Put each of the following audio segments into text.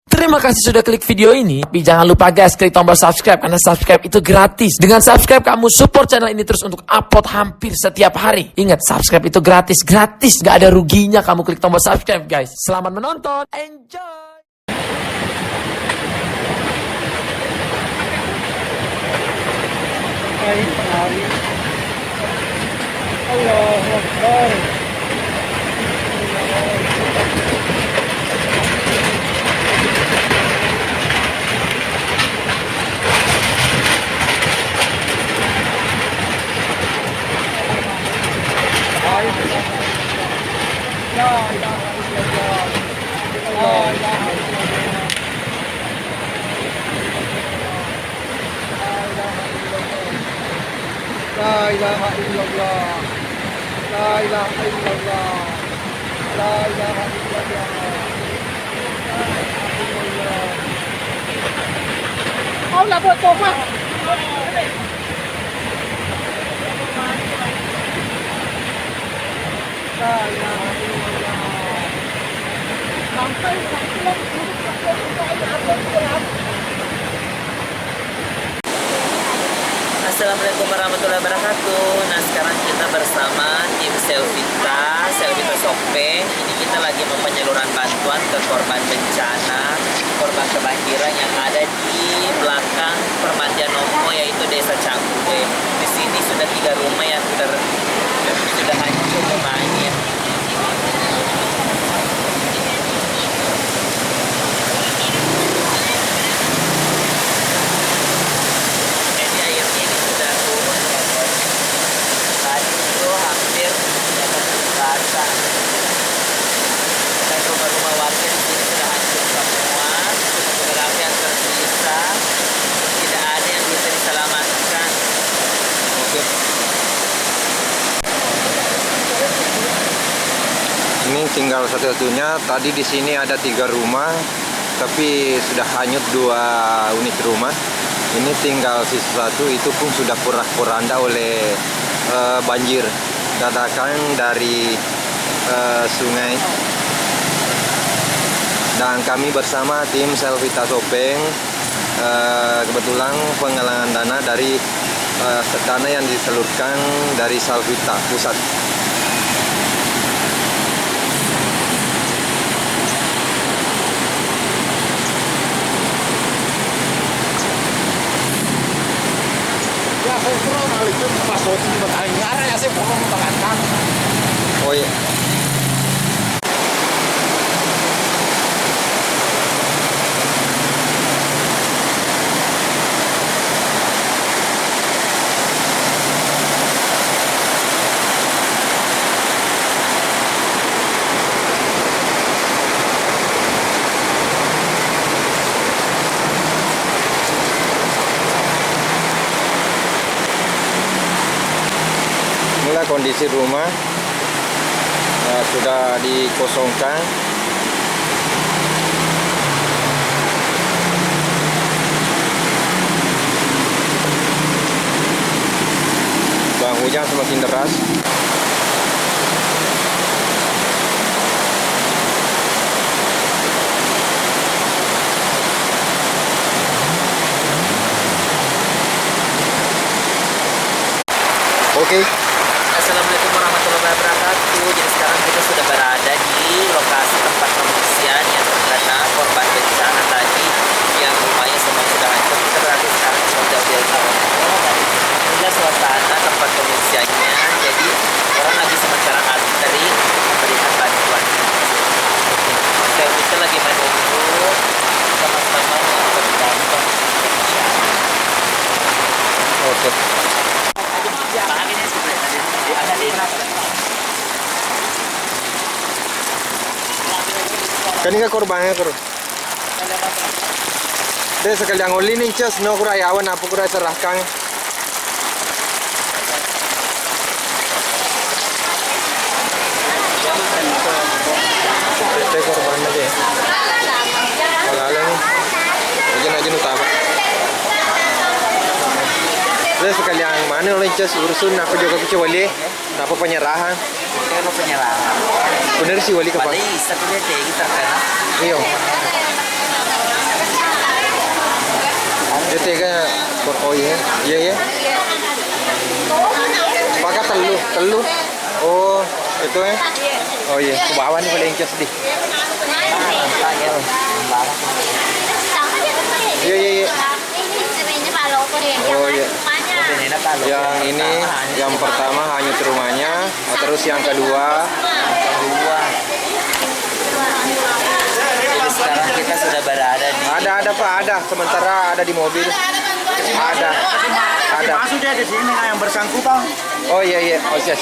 Terima kasih sudah klik video ini. Tapi jangan lupa guys, klik tombol subscribe karena subscribe itu gratis. Dengan subscribe kamu support channel ini terus untuk upload hampir setiap hari. Ingat, subscribe itu gratis, gak ada ruginya kamu klik tombol subscribe guys. Selamat menonton, enjoy. Allahu Akbar. La ilaha illallah. La ilaha illallah. La ilaha illallah. Ông là vợ chồng à? La ilaha illallah. Sampai Assalamualaikum warahmatullahi wabarakatuh. Nah, sekarang kita bersama tim Selvita Sopeng. Ini kita lagi mau penyaluran bantuan ke korban bencana, korban kebanjiran yang ada di belakang permandian Nomo, yaitu Desa Cangkuwe. Di sini sudah 3 rumah yang sudah hancur rumahnya. Dan rumah-rumah warga di sini sudah hancur semua. Beberapa yang tersisa, tidak ada yang bisa diselamatkan. Ini tinggal satu-satunya. Tadi di sini ada 3 rumah, tapi sudah hanyut 2 unit rumah. Ini tinggal sisa 1, itu pun sudah porak-poranda oleh banjir. Katakan dari sungai. Dan kami bersama tim Selvita Sopeng kebetulan penggalangan dana dari dana yang disalurkan dari Selvita Pusat. Oh iya. Inilah kondisi rumah. Sudah dikosongkan. Bang, hujan semakin deras. Oke. Assalamualaikum warahmatullahi wabarakatuh. Jadi sekarang kita sudah berada di lokasi tempat pengungsian yang terkena korban bencana tadi, yang rumahnya semua sudah hancur. Kita berada sekarang di Hotel Delta Romo, dan inilah suasana tempat pengungsiannya. Jadi orang lagi sementara antri memberikan bantuan. Dan kita lagi menunggu teman-teman yang terdampak bencana. Oke. Kanina korbannya kur. Deh sekalian ngoli nih cas, no kurai awan apa kurai serahkan. Deh korbannya deh. Kalau nih, aja utama. Deh sekalian mana oleh cas urusun apa juga kecewali, apa penyerahan. Kalau penyerahan. Bener sih wali kepala. Padahal satu dia kita kan. Iya. Tega oh iya. Iya ya. Pakai telur. Oh, itu ya. Oh iya, ke bawah nih boleh incas di. Iya. Oh iya. Yang ini yang pertama hanyut rumahnya, terus yang kedua. Jadi sekarang kita sudah berada di Ada Pak, ada. Sementara ada di mobil. Ada. Masuk dia di sini yang bersangkutan. Oh iya. Oh siap.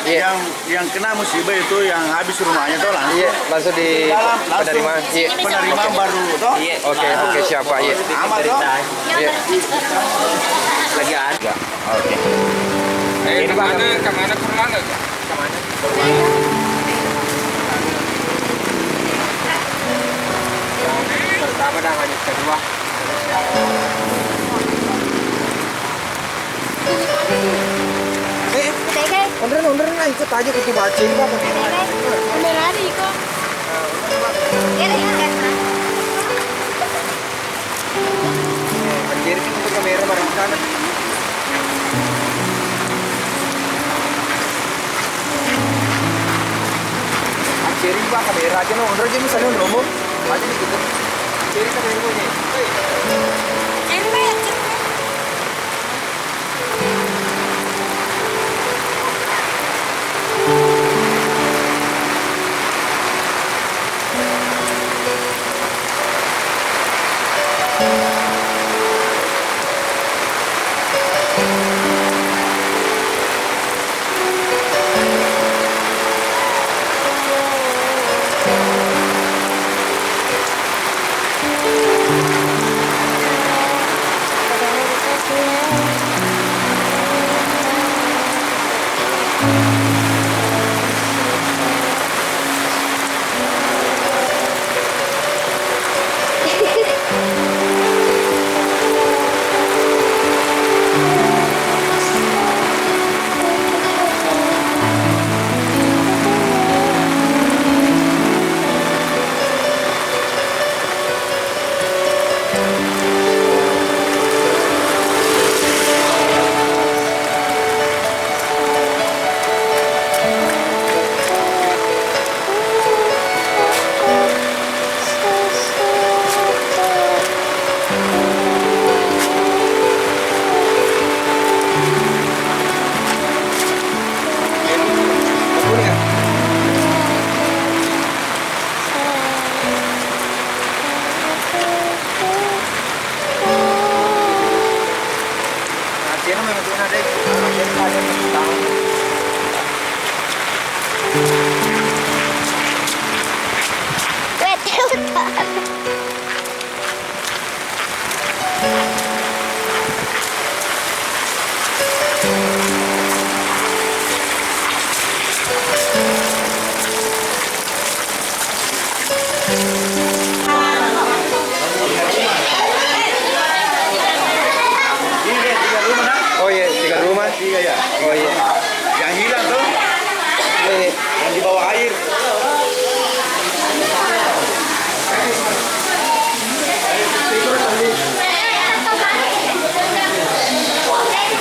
Iya. Yang kena musibah itu yang habis rumahnya tuh langsung. Iya, langsung di penerimaan. Iya. Penerimaan baru toh. Iya. Oke, siap Pak. Iya. Aman toh. Iya. lagi ada. Oke. Kemana ke rumah nggak? Pertama dah hanyut kedua. Onren lah ikut aja ke baca ini apa? Anjir kan untuk kamera bareng sana. Anjir ba kamera aja no, onren aja misalnya romo. Aja nih gitu. Anjir kamera nya. Oh iya, 3 rumah. Iya ya. Oh iya. Yang hilang tuh, Ini yang di bawah air.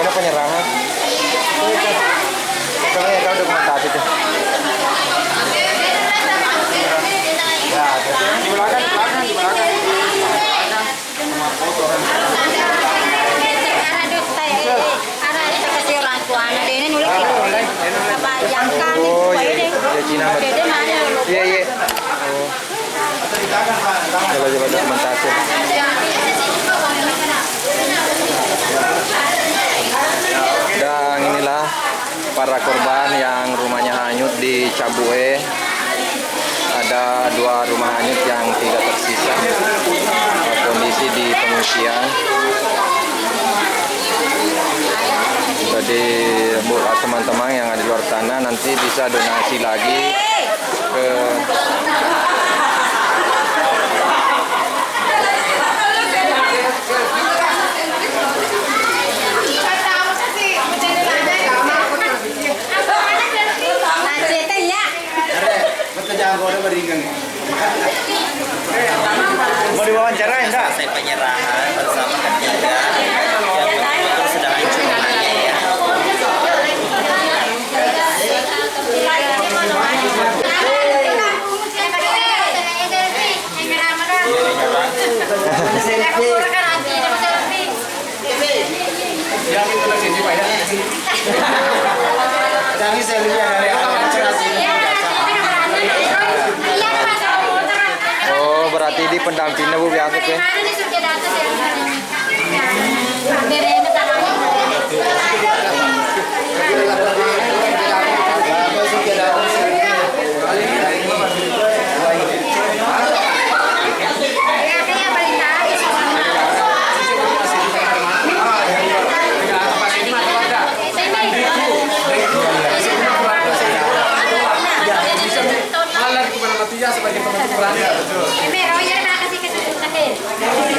karena penyerahan. Karena ya kau dokumentasi tuh. Ya, di belakang. Oh iya, ya Cina. Iya. Oh. Coba dokumentasi. Dan inilah para korban yang rumahnya hanyut di Cabue. Ada 2 rumah hanyut yang 3 tersisa. Kondisi di pengungsian. Jadi buat teman-teman yang ada di luar sana nanti bisa donasi lagi ke Mau diwawancara enggak? Selesai penyerahan baru bersama ketiga yang betul-betul sudah hancur rumahnya ya. Oh, berarti di pendampingnya Bu biasa tuh.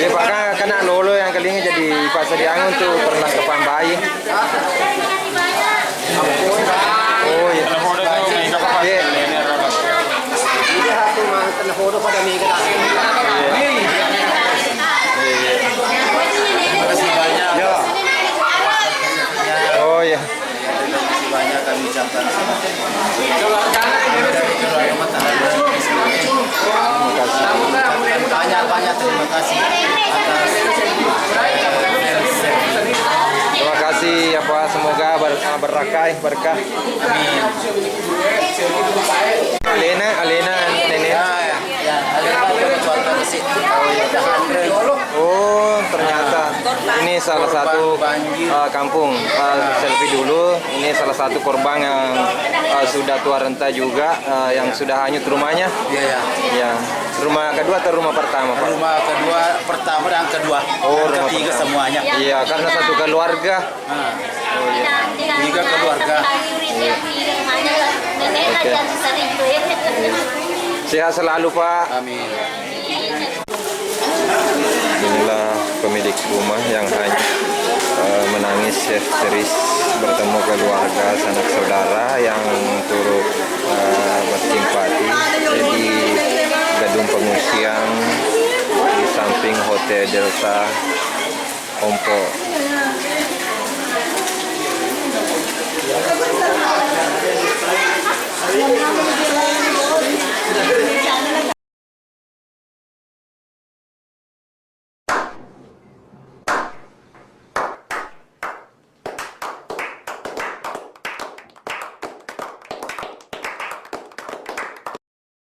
Ini Pak kena lolo yang kalinya jadi pasar diangun tuh pernah ke Pambai. Oh iya. Oh iya. Banyak kami ucapkan banyak terima kasih Terima kasih apa semoga berkah. Alena nenek. Oh ternyata ini salah satu kampung selfie dulu. Ini salah satu korban yang sudah tua renta juga yang sudah hanyut rumahnya. Iya. Ya. Rumah kedua atau rumah pertama Pak? Rumah kedua pertama dan kedua. Oh, dan rumah ketiga pertama. semuanya. Iya karena satu keluarga. Tiga keluarga. Sehat selalu Pak. Amin. Inilah pemilik rumah yang hanya menangis histeris bertemu keluarga sanak saudara yang turut bersimpati di gedung pengungsian di samping Hotel Delta Ompo.